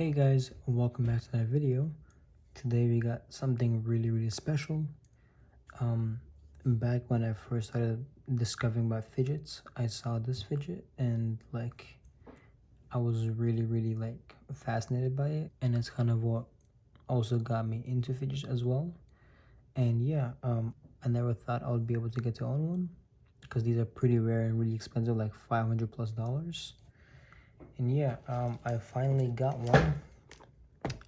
Hey guys, welcome back to another video. Today we got something really special. Back when I first started discovering about fidgets, I saw this fidget and I was really fascinated by it, and it's kind of what also got me into fidgets as well. And yeah, I never thought I would be able to get to own one because these are pretty rare and really expensive, like $500+. And yeah, I finally got one.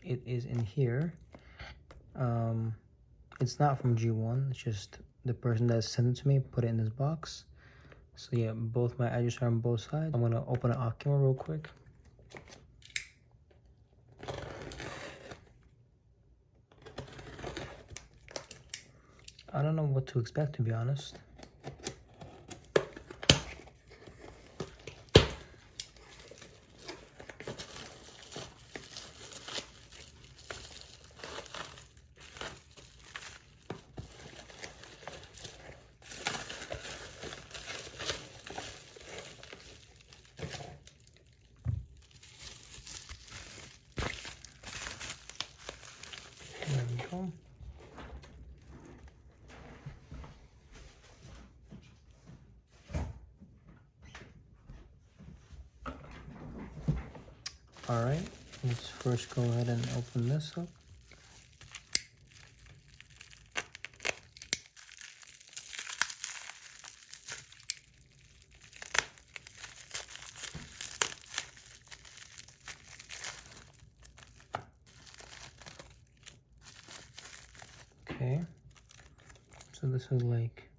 It is in here. It's not from G1, it's just the person that sent it to me put it in this box. So yeah, both my edges are on both sides. I'm gonna open it off camera real quick. I don't know what to expect, to be honest. There we go. Alright, let's first go ahead and open this up. Okay, so this is like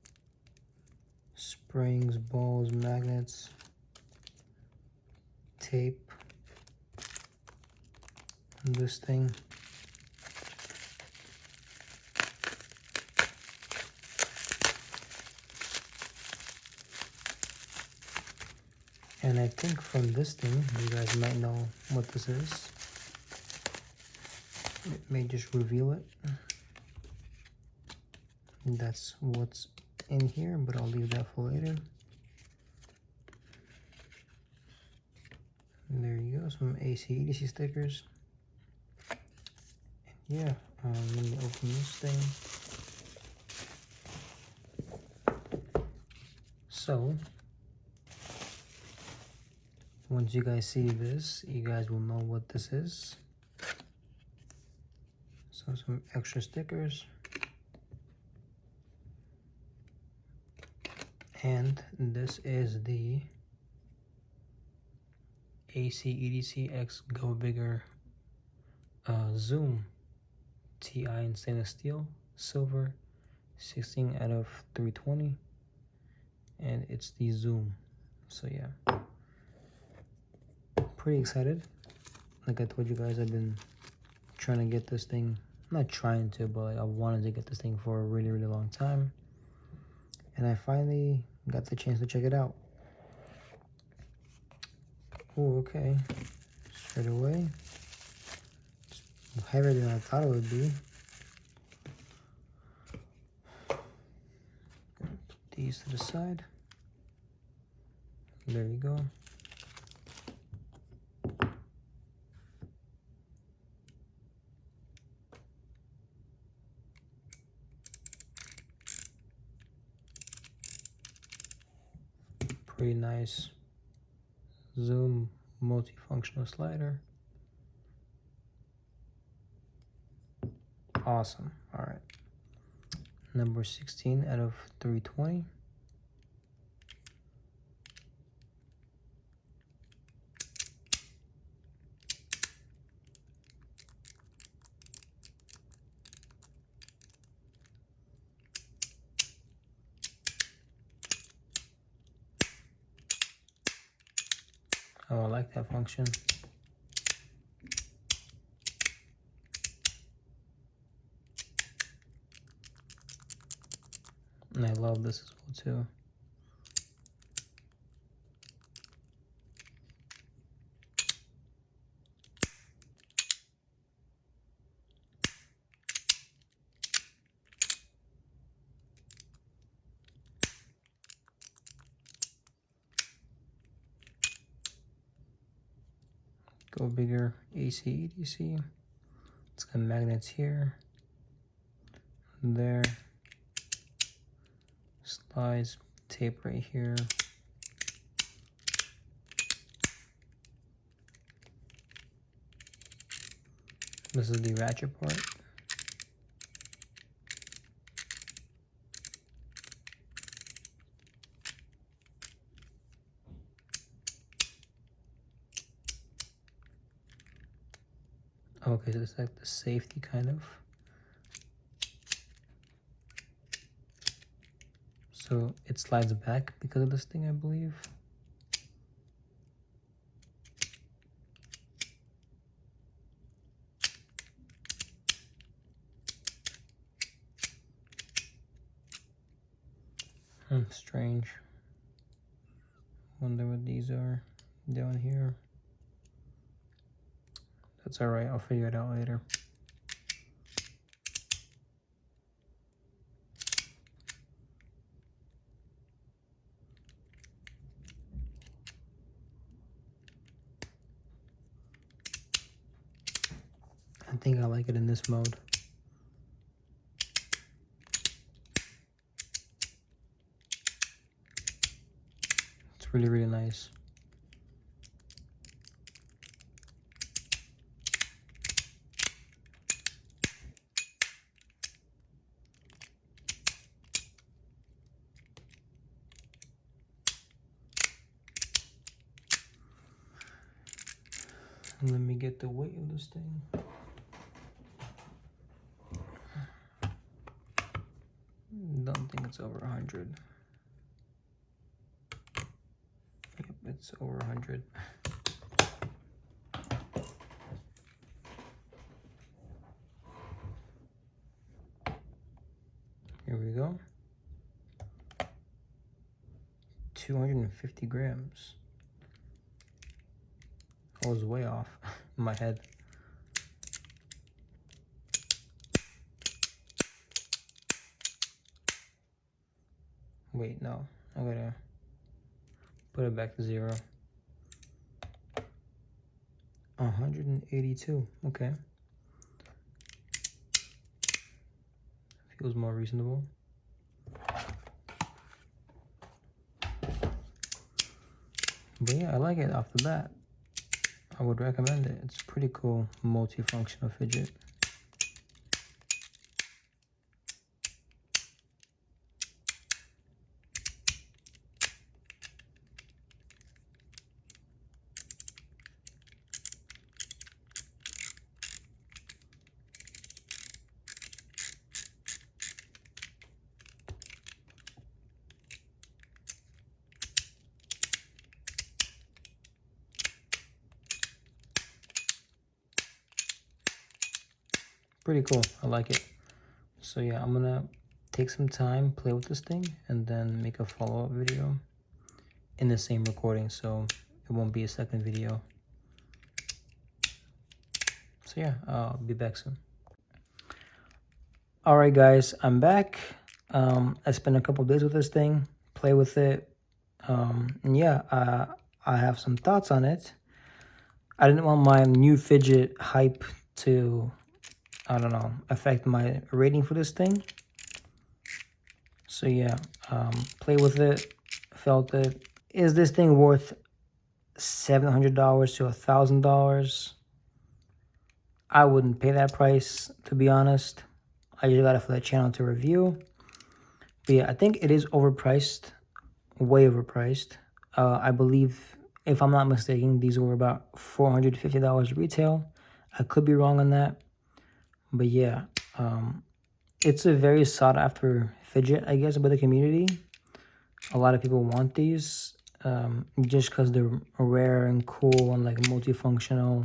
springs, balls, magnets, tape, and this thing. And I think from this thing, you guys might know what this is. It may just reveal it. And that's what's in here, but I'll leave that for later. And there you go, some Acedc stickers. And yeah, let me open this thing. So, once you guys see this, you guys will know what this is. So some extra stickers. And this is the Acedc X Go Bigger Zoom TI in stainless steel, silver, 16 out of 320. And it's the Zoom. So yeah, pretty excited. Like I told you guys, I've been trying to get this thing. Not trying to, but like I wanted to get this thing for a really long time. And I finally got the chance to check it out. Oh, okay. Straight away. It's heavier than I thought it would be. Put these to the side. There you go. Pretty nice Zoom multifunctional slider. Awesome. All right. Number 16 out of 320. Oh, I like that function. And I love this as well too. Go bigger, AC, EDC. It's got magnets here, there, slides, tape right here. This is the ratchet part. Okay, so it's like the safety kind of. So it slides back because of this thing, I believe. Strange. Wonder what these are down here. That's alright, I'll figure it out later. I think I like it in this mode. It's really, really nice. Let me get the weight of this thing. Don't think it's over 100. Yep, it's over 100. Here we go. 250 grams. I was way off in my head. Wait, no. I gotta put it back to 0. 182. Okay. Feels more reasonable. But yeah, I like it off the bat. I would recommend it. It's a pretty cool multifunctional fidget. Pretty cool. I like it. So yeah, I'm gonna take some time, play with this thing, and then make a follow-up video in the same recording, so it won't be a second video. So yeah, I'll be back soon. All right, guys, I'm back. I spent a couple days with this thing, play with it, and yeah, I have some thoughts on it. I didn't want my new fidget hype to, I don't know, affect my rating for this thing. So yeah, play with it, felt it. Is this thing worth $700 to $1,000? I wouldn't pay that price, to be honest. I just got it for the channel to review. But yeah, I think it is overpriced, way overpriced. I believe, if I'm not mistaken, these were about $450 retail. I could be wrong on that. But yeah, it's a very sought after fidget, I guess, by the community. A lot of people want these just because they're rare and cool and like multifunctional,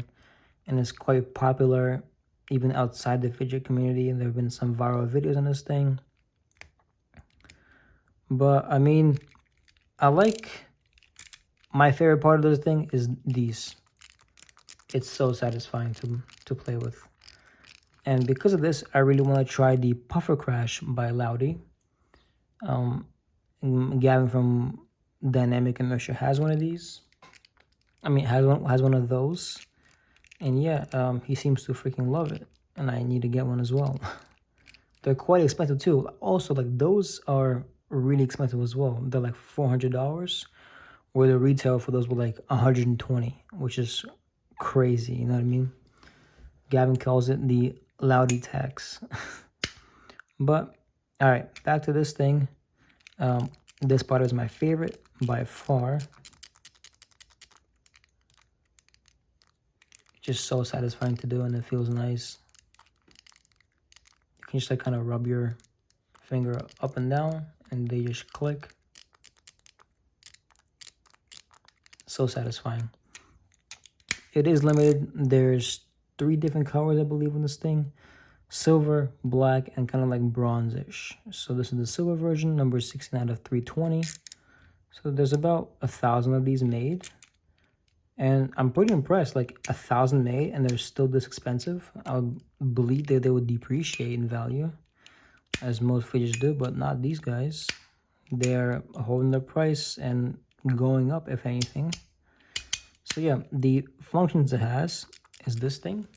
and it's quite popular even outside the fidget community. And there have been some viral videos on this thing. But I mean, my favorite part of this thing is these. It's so satisfying to play with. And because of this, I really want to try the Puffer Crash by Loudy. Gavin from Dynamic Inertia has one of these. I mean, has one of those. And yeah, he seems to freaking love it, and I need to get one as well. They're quite expensive too. Also, like those are really expensive as well. They're like $400, where the retail for those were like 120, which is crazy. You know what I mean? Gavin calls it the Loudy tax. But all right, back to this thing. This part is my favorite by far. Just so satisfying to do, and it feels nice. You can just like kind of rub your finger up and down, and they just click. So satisfying. It is limited. There's 3 different colors, I believe, in this thing: silver, black, and kind of like bronzish. So this is the silver version, number 16 out of 320. So there's about 1,000 of these made, and I'm pretty impressed. Like 1,000 made, and they're still this expensive. I would believe that they would depreciate in value, as most fidgets do, but not these guys. They're holding their price and going up, if anything. So yeah, the functions it has is this thing.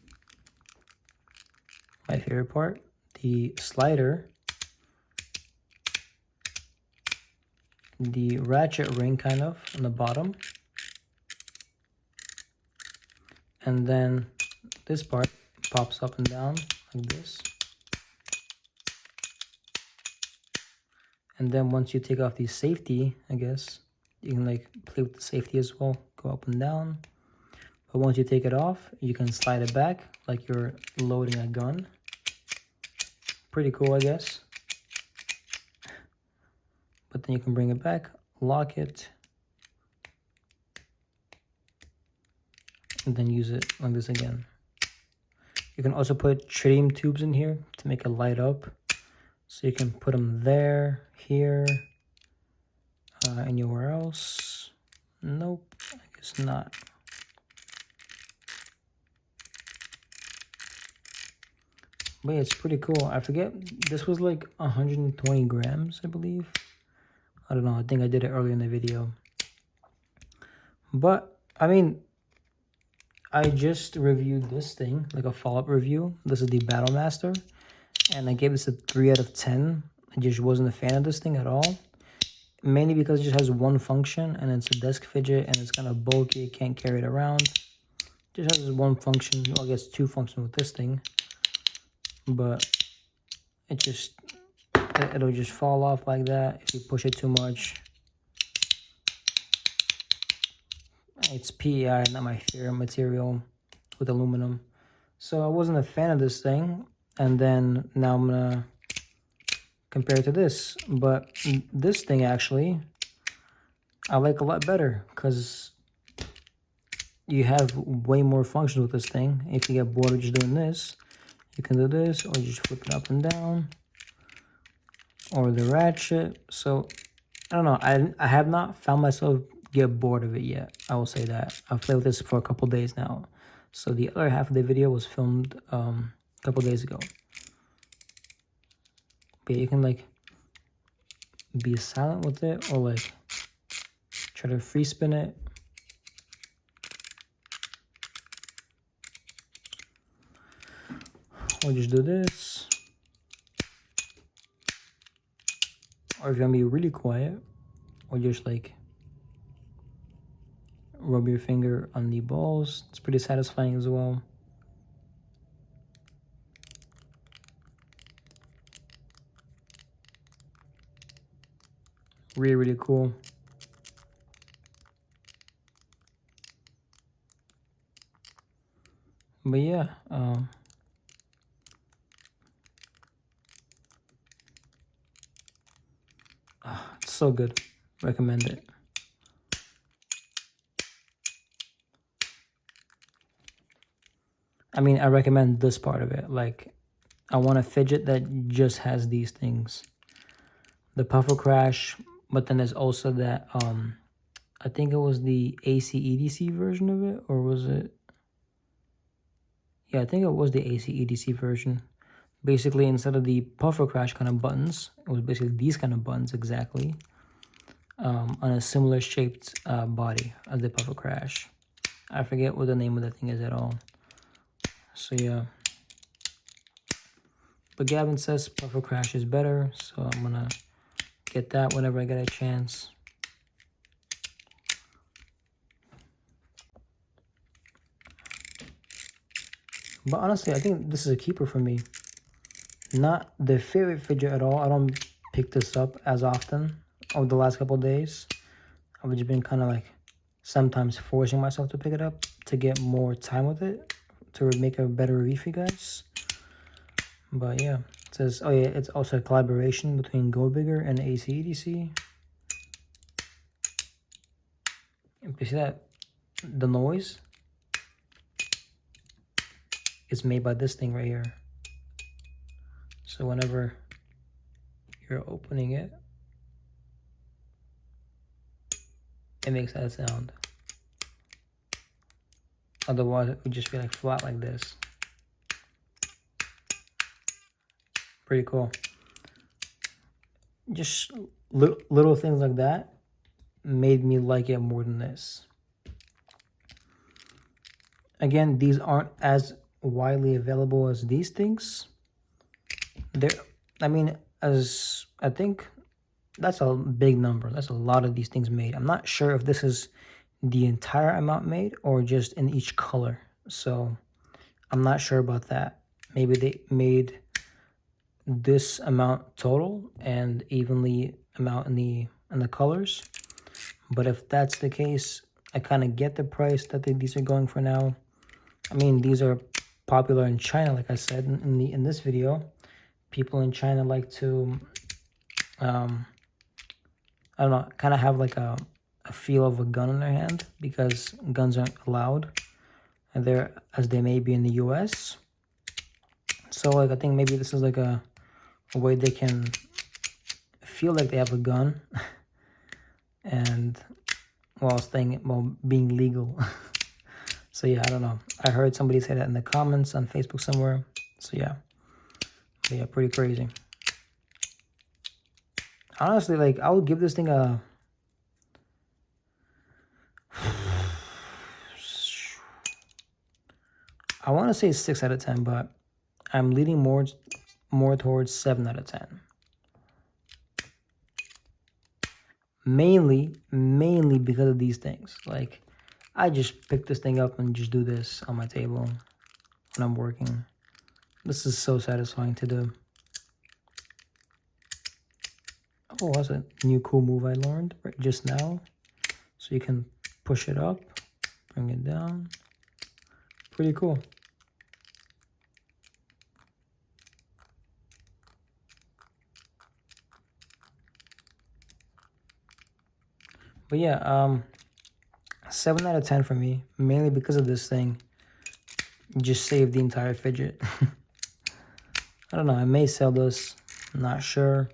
My favorite part, the slider, the ratchet ring kind of on the bottom, and then this part pops up and down like this. And then once you take off the safety, I guess, you can like play with the safety as well, go up and down. But once you take it off, you can slide it back like you're loading a gun. Pretty cool, I guess. But then you can bring it back, lock it, and then use it like this again. You can also put tritium tubes in here to make it light up. So you can put them there, here, anywhere else. Nope, I guess not. But yeah, it's pretty cool. I forget, this was like 120 grams, I believe. I don't know, I think I did it earlier in the video. But, I mean, I just reviewed this thing, like a follow-up review. This is the Battle Master, and I gave this a 3 out of 10. I just wasn't a fan of this thing at all. Mainly because it just has one function, and it's a desk fidget, and it's kind of bulky, can't carry it around. It just has one function, well, I guess 2 functions with this thing. But it'll just fall off like that if you push it too much. It's PEI, not my favorite material with aluminum. So I wasn't a fan of this thing, and then now I'm gonna compare it to this. But this thing actually I like a lot better, because you have way more functions with this thing. If you get bored of just doing this, you can do this, or just flip it up and down, or the ratchet. So I don't know, I have not found myself get bored of it yet. I will say that. I've played with this for a couple days now. So the other half of the video was filmed a couple days ago. But you can like be silent with it, or like try to free spin it. Or just do this. Or if you want to be really quiet, or just like rub your finger on the balls. It's pretty satisfying as well. Really, really cool. But yeah, it's so good. Recommend it. I mean, I recommend this part of it. Like, I want a fidget that just has these things. The Puffer Crash, but then there's also that, I think it was the Acedc version of it, or was it? Yeah, I think it was the Acedc version. Basically, instead of the Puffer Crash kind of buttons, it was basically these kind of buttons exactly, on a similar shaped body as the Puffer Crash. I forget what the name of the thing is at all. So yeah. But Gavin says Puffer Crash is better, so I'm gonna get that whenever I get a chance. But honestly, I think this is a keeper for me. Not the favorite fidget at all. I don't pick this up as often over the last couple of days. I've just been kind of like sometimes forcing myself to pick it up to get more time with it, to make a better review for you guys. But yeah, it says, oh yeah, it's also a collaboration between Go Bigger and Acedc. If you see that, the noise is made by this thing right here. So whenever you're opening it, it makes that sound. Otherwise, it would just be like flat like this. Pretty cool. Just little things like that made me like it more than this. Again, these aren't as widely available as these things. I think that's a big number. That's a lot of these things made. I'm not sure if this is the entire amount made or just in each color. So I'm not sure about that. Maybe they made this amount total and evenly amount in the colors. But if that's the case, I kind of get the price that these are going for now. I mean, these are popular in China, like I said in this video. People in China like to, I don't know, kind of have like a feel of a gun in their hand, because guns aren't allowed there as they may be in the US. So like I think maybe this is like a way they can feel like they have a gun and while being legal. So yeah, I don't know. I heard somebody say that in the comments on Facebook somewhere. So yeah. But yeah, pretty crazy. Honestly, like I would give this thing a I want to say 6 out of 10, but I'm leaning more towards 7 out of 10. Mainly because of these things. Like, I just pick this thing up and just do this on my table when I'm working. This is so satisfying to do. Oh, that's a new cool move I learned right just now. So you can push it up, bring it down. Pretty cool. But yeah, 7 out of 10 for me, mainly because of this thing. Just saved the entire fidget. I don't know, I may sell this, not sure.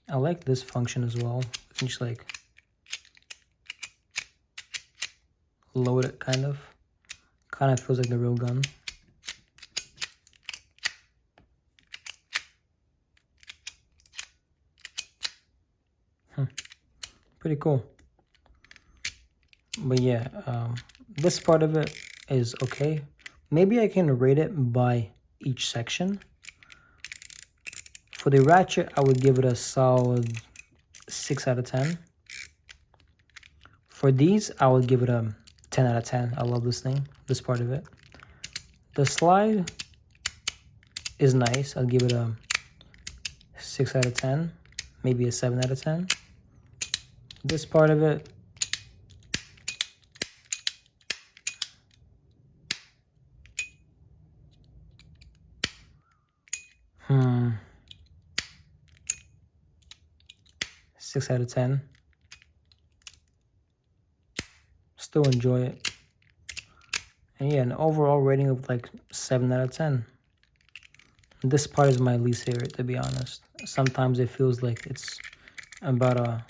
I like this function as well. You can just like load it kind of feels like the real gun. Pretty cool. But yeah, this part of it is okay. Maybe I can rate it by each section. For the ratchet, I would give it a solid 6 out of 10. For these, I would give it a 10 out of 10. I love this thing, this part of it. The slide is nice. I'll give it a 6 out of 10, maybe a 7 out of 10. This part of it, six out of 10. Still enjoy it. And yeah, an overall rating of like 7 out of 10. This part is my least favorite, to be honest. Sometimes it feels like it's about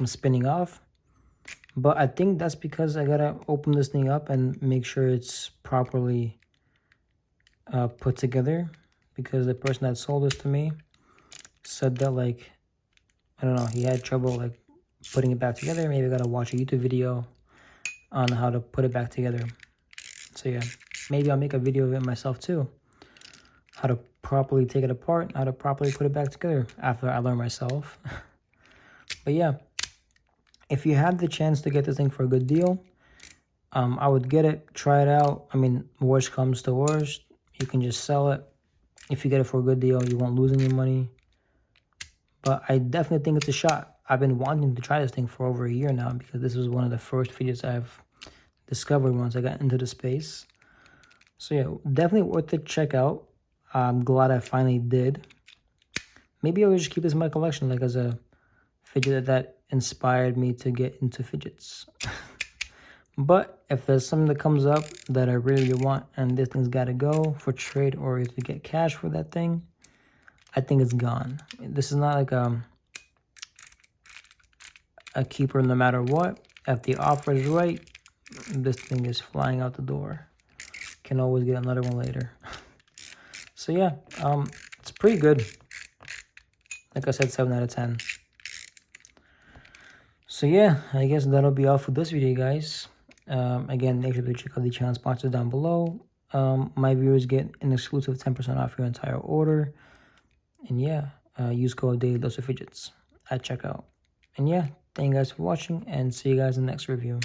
I'm spinning off. But I think that's because I gotta open this thing up and make sure it's properly put together. Because the person that sold this to me said that, like, I don't know, he had trouble like putting it back together. Maybe I gotta watch a YouTube video on how to put it back together. So yeah, maybe I'll make a video of it myself too. How to properly take it apart, how to properly put it back together after I learn myself. But yeah, if you have the chance to get this thing for a good deal, I would get it, try it out. I mean, worst comes to worst, you can just sell it. If you get it for a good deal, you won't lose any money. But I definitely think it's a shot. I've been wanting to try this thing for over a year now because this was one of the first fidgets I've discovered once I got into the space. So yeah, definitely worth it. Check out. I'm glad I finally did. Maybe I will just keep this in my collection, like as a fidget that inspired me to get into fidgets. But if there's something that comes up that I really want and this thing's got to go for trade or to get cash for that thing, I think it's gone. This is not like a keeper no matter what. If the offer is right, this thing is flying out the door. Can always get another one later. So yeah, it's pretty good. Like I said, 7 out of 10. So yeah, I guess that'll be all for this video, guys. Again, make sure to check out the channel sponsors down below. My viewers get an exclusive 10% off your entire order. And yeah, use code DailyDoseOfFidgets at checkout. And yeah, thank you guys for watching and see you guys in the next review.